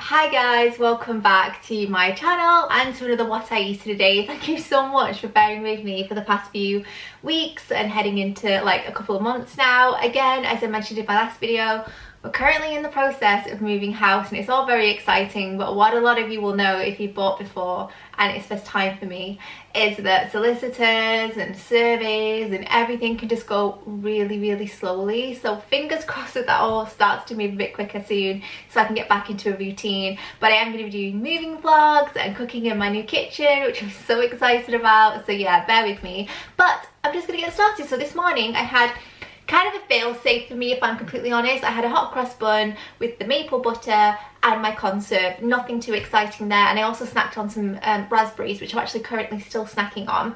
Hi guys, welcome back to my channel and to another What I Eat Today. Thank you so much for bearing with me for the past few weeks and heading into like a couple of months now. Again, as I mentioned in my last video, we're currently in the process of moving house and it's all very exciting, but what a lot of you will know if you bought before and it's first time for me is that solicitors and surveys and everything can just go really slowly. So fingers crossed that all starts to move a bit quicker soon so I can get back into a routine. But I am going to be doing moving vlogs and cooking in my new kitchen, which I'm so excited about. So yeah, bear with me. But I'm just going to get started. So this morning I had kind of a fail-safe for me, if I'm completely honest. I had a hot cross bun with the maple butter and my conserve, nothing too exciting there, and I also snacked on some raspberries, which I'm actually currently still snacking on.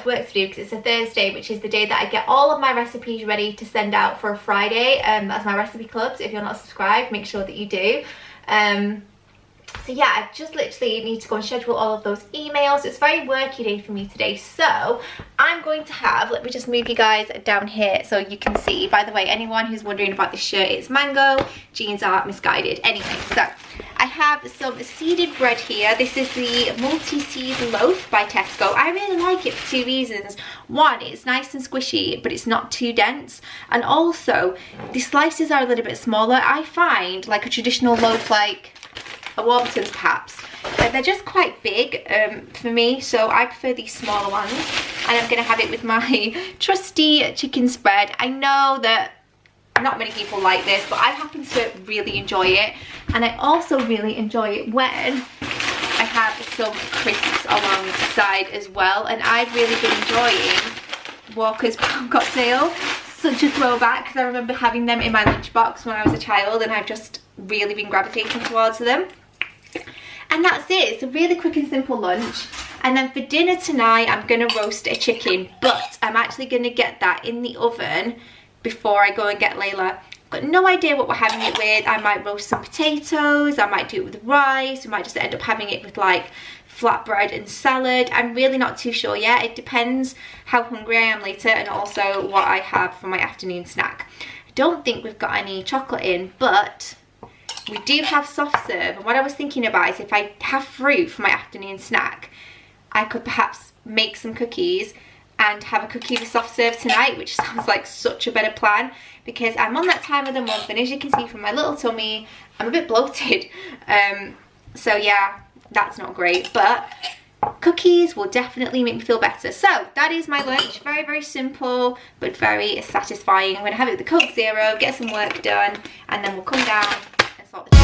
Work to do because it's a Thursday, which is the day that I get all of my recipes ready to send out for a Friday. That's my recipe club, so if you're not subscribed, make sure that you do. So yeah, I just literally need to go and schedule all of those emails. It's a very worky day for me today, so I'm going to have, let me just move you guys down here so you can see. By the way, anyone who's wondering about this shirt, it's mango, jeans are misguided. Anyway, so I have some seeded bread here. This is the multi-seed loaf by Tesco. I really like it for two reasons. One, it's nice and squishy, but it's not too dense. And also, the slices are a little bit smaller. I find like a traditional loaf, like a Warburton's perhaps, they're just quite big for me, so I prefer these smaller ones. And I'm going to have it with my trusty chicken spread. I know that not many people like this, but I happen to really enjoy it, and I also really enjoy it when I have some crisps alongside as well. And I've really been enjoying Walker's Brown Cocktail, such a throwback, because I remember having them in my lunchbox when I was a child, and I've just really been gravitating towards them. And that's it. It's a really quick and simple lunch. And then for dinner tonight, I'm going to roast a chicken, but I'm actually going to get that in the oven before I go and get Layla. Got no idea what we're having it with. I might roast some potatoes, I might do it with rice, we might just end up having it with like flatbread and salad. I'm really not too sure yet. It depends how hungry I am later and also what I have for my afternoon snack. I don't think we've got any chocolate in, but we do have soft serve, and what I was thinking about is if I have fruit for my afternoon snack, I could perhaps make some cookies and have a cookie with soft serve tonight, which sounds like such a better plan because I'm on that time of the month, and as you can see from my little tummy, I'm a bit bloated. So yeah, that's not great, but cookies will definitely make me feel better. So that is my lunch. Very simple but very satisfying. I'm going to have it with the Coke Zero, get some work done, and then we'll come down and sort the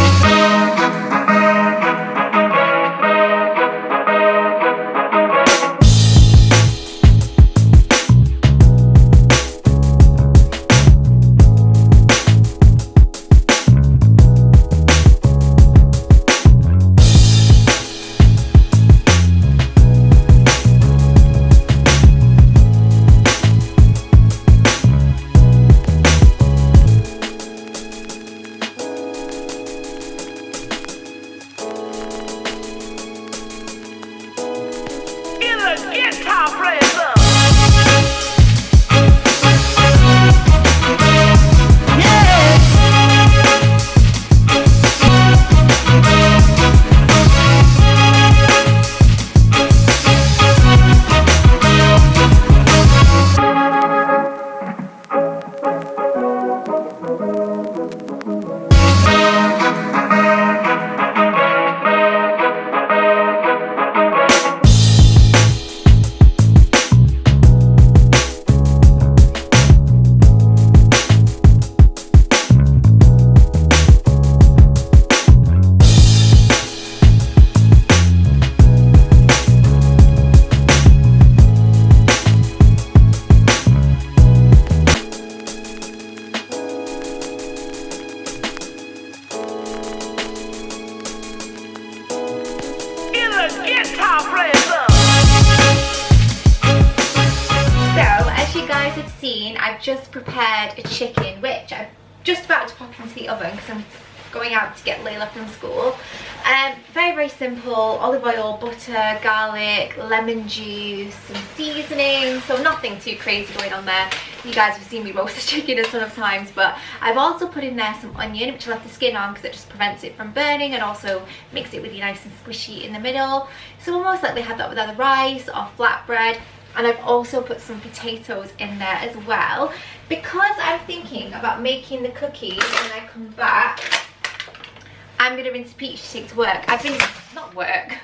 I've just prepared a chicken, which I'm just about to pop into the oven because I'm going out to get Layla from school. Very, very simple: olive oil, butter, garlic, lemon juice, some seasoning, so nothing too crazy going on there. You guys have seen me roast the chicken a ton of times, but I've also put in there some onion, which I left the skin on because it just prevents it from burning and also makes it really nice and squishy in the middle. So we'll most likely have that with either rice or flatbread. And I've also put some potatoes in there as well, because I'm thinking about making the cookies when I come back. I'm going to rinse Peach to take to work.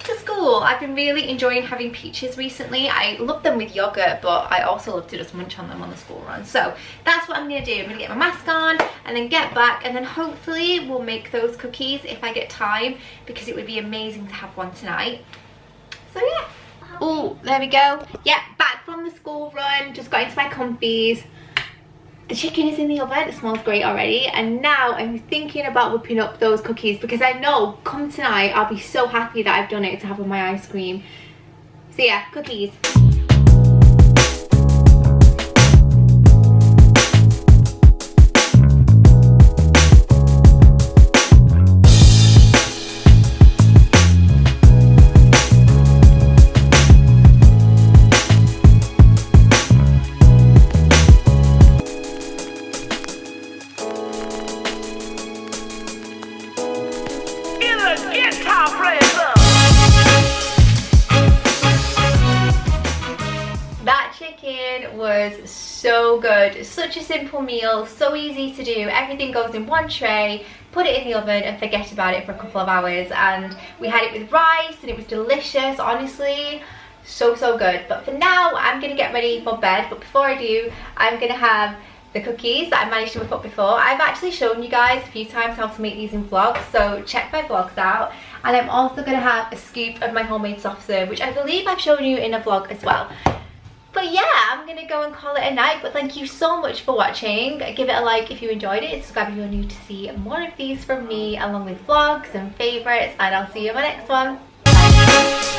To school. I've been really enjoying having peaches recently. I love them with yogurt, but I also love to just munch on them on the school run. So that's what I'm going to do. I'm going to get my mask on and then get back, and then hopefully we'll make those cookies if I get time, because it would be amazing to have one tonight. So yeah. Oh, there we go. Yeah, back from the school run, just got into my comfies. The chicken is in the oven, it smells great already, and now I'm thinking about whipping up those cookies, because I know come tonight I'll be so happy that I've done it to have with my ice cream. So yeah, cookies. That chicken was so good. Such a simple meal, so easy to do. Everything goes in one tray, put it in the oven and forget about it for a couple of hours. And we had it with rice and it was delicious, honestly. So good. But for now, I'm gonna get ready for bed. But before I do, I'm gonna have the cookies that I managed to whip up before. I've actually shown you guys a few times how to make these in vlogs, so check my vlogs out. And I'm also going to have a scoop of my homemade soft serve, which I believe I've shown you in a vlog as well. But yeah, I'm going to go and call it a night. But thank you so much for watching. Give it a like if you enjoyed it. Subscribe if you're new to see more of these from me, along with vlogs and favourites. And I'll see you in my next one. Bye.